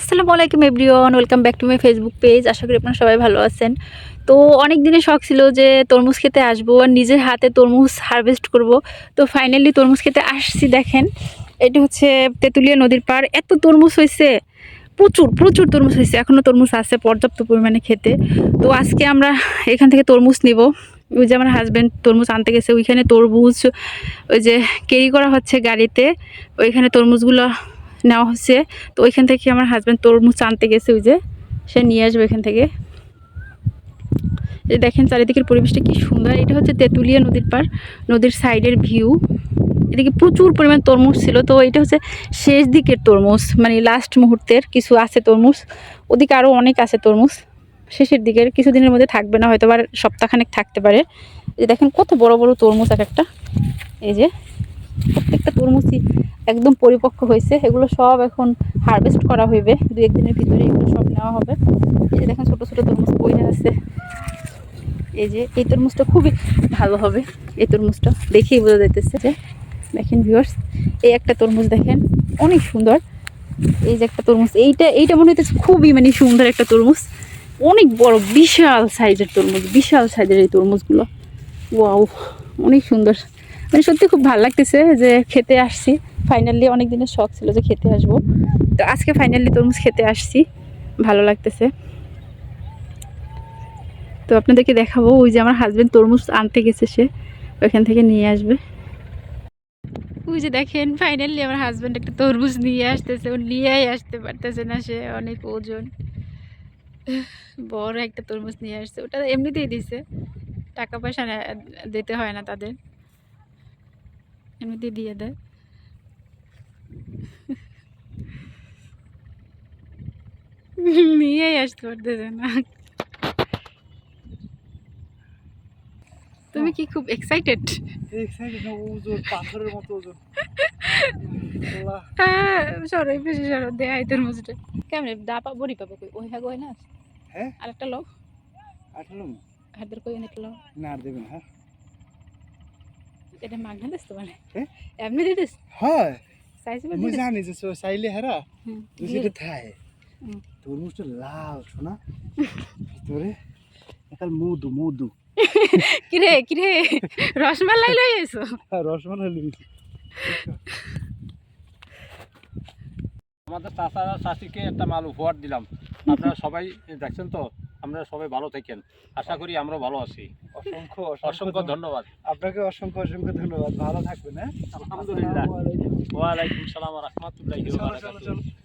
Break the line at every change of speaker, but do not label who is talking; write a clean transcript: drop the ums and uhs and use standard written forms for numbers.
আসসালামু আলাইকুম everyone, welcome back to my Facebook page. আশা করি আপনারা সবাই ভালো আছেন। তো অনেক দিনের শখ ছিল যে তরমুজ খেতে আসবো আর নিজের হাতে তরমুজ হারভেস্ট করব। তো ফাইনালি তরমুজ খেতে আসছি। দেখেন, এটা হচ্ছে তেঁতুলিয়া নদীর পাড়। এত তরমুজ হয়েছে, প্রচুর প্রচুর তরমুজ হয়েছে। এখনও তরমুজ আছে পর্যাপ্ত পরিমাণে খেতে। তো আজকে আমরা এখান থেকে তরমুজ নিব। ওই যে আমার হাজব্যান্ড তরমুজ আনতে গেছে, ওইখানে তরমুজ ওই যে ক্যারি করা হচ্ছে গাড়িতে, ওইখানে তরমুজগুলো নেওয়া হচ্ছে। তো ওইখান থেকে আমার হাজব্যান্ড তরমুজ আনতে গেছে, ওই যে সে নিয়ে আসবে এখান থেকে। এই দেখেন চারিদিকের পরিবেশটা কি সুন্দর। এটা হচ্ছে তেঁতুলিয়া নদীর পাড়, নদীর সাইডের ভিউ। এদিকে প্রচুর পরিমাণ তরমুজ ছিল। তো এটা হচ্ছে শেষ দিকের তরমুজ, মানে লাস্ট মুহূর্তের কিছু আছে তরমুজ। ওদিকে আরও অনেক আছে তরমুজ, শেষের দিকের কিছুদিনের মধ্যে থাকবে না, হয়তো আবার সপ্তাহখানেক থাকতে পারে। এই দেখেন কত বড় বড় তরমুজ এক একটা। এই যে প্রত্যেকটা তরমুজই একদম পরিপক্ক হয়েছে। এগুলো সব এখন হারভেস্ট করা হইবে, দু একদিনের ভিতরে এগুলো সব নেওয়া হবে। এই যে দেখেন ছোট ছোট তরমুজ পড়ে আছে। এই যে এই তরমুজটা খুবই ভালো হবে, এই তরমুজটা দেখেই বোঝা যাইতেছে। যে দেখেন ভিউয়ার্স, এই একটা তরমুজ দেখেন অনেক সুন্দর। এই যে একটা তরমুজ, এইটা মনে হইতেছে খুবই মানে সুন্দর একটা তরমুজ, অনেক বড় বিশাল সাইজের তরমুজ, বিশাল সাইজের এই তরমুজগুলো। ওয়াও, অনেক সুন্দর। মানে সত্যি খুব ভালো লাগতেছে যে খেতে আসছি ফাইনালি। অনেক দিনের শখ ছিল যে খেতে আসবো, তো আজকে ফাইনালি তরমুজ খেতে আসছি, ভালো লাগতেছে। তো আপনাদেরকে দেখাবো, ওই যে আমার হাজবেন্ড তরমুজ আনতে গেছে, সে ওইখান থেকে নিয়ে আসবে। ওই যে দেখেন ফাইনালি আমার হাজবেন্ড একটা তরমুজ নিয়ে আসতেছে। ও নিয়েই আসতে পারতেছে না, সে অনেক ওজন, বড় একটা তরমুজ নিয়ে আসছে। ওটা এমনিতেই দিছে, টাকা পয়সা দিতে হয় না তাদের, এমনিতেই দিয়ে দেয়। নিয়েই আসতে পারতেছে না। তুমি কি খুব এক্সাইটেড?
এক্সাইটেড না, ওজন পাথরের মতো ওজন।
সরো এই পেশে সরো, দেয় তরমুজটা কেমন দা পা বড়ি পাবো কই ওই হ্যাঁ গো না।
হ্যাঁ
আরেকটা লও,
আঠালো
হাতের কই এনে লও।
না আর দেবেন। হ্যাঁ
এটা মাগনা দিস তো মানে
হ্যাঁ
এমনি দিস।
হ্যাঁ
চাইছি
আমি জানি যে চাইলে হেরা
দিয়ে
দুটো থায় তরমুজটা লাল শোনা ভিতরে একাল মধু মধু।
কিরে কিরে রসমালাই লই আইছো?
রসমালাই লইছি।
আমাদের চাচারা চাচিকে একটা মাল উপহার দিলাম। আপনারা সবাই দেখছেন তো, আমরা সবাই ভালো থাকেন, আশা করি আমরা ভালো আছি।
অসংখ্য
অসংখ্য ধন্যবাদ
আপনাকে, অসংখ্য অসংখ্য ধন্যবাদ। ভালো থাকবেন। হ্যাঁ
আলহামদুলিল্লাহ। ওয়ালাইকুম সালাম ওয়া রাহমাতুল্লাহি ওয়া বারাকাতুহু।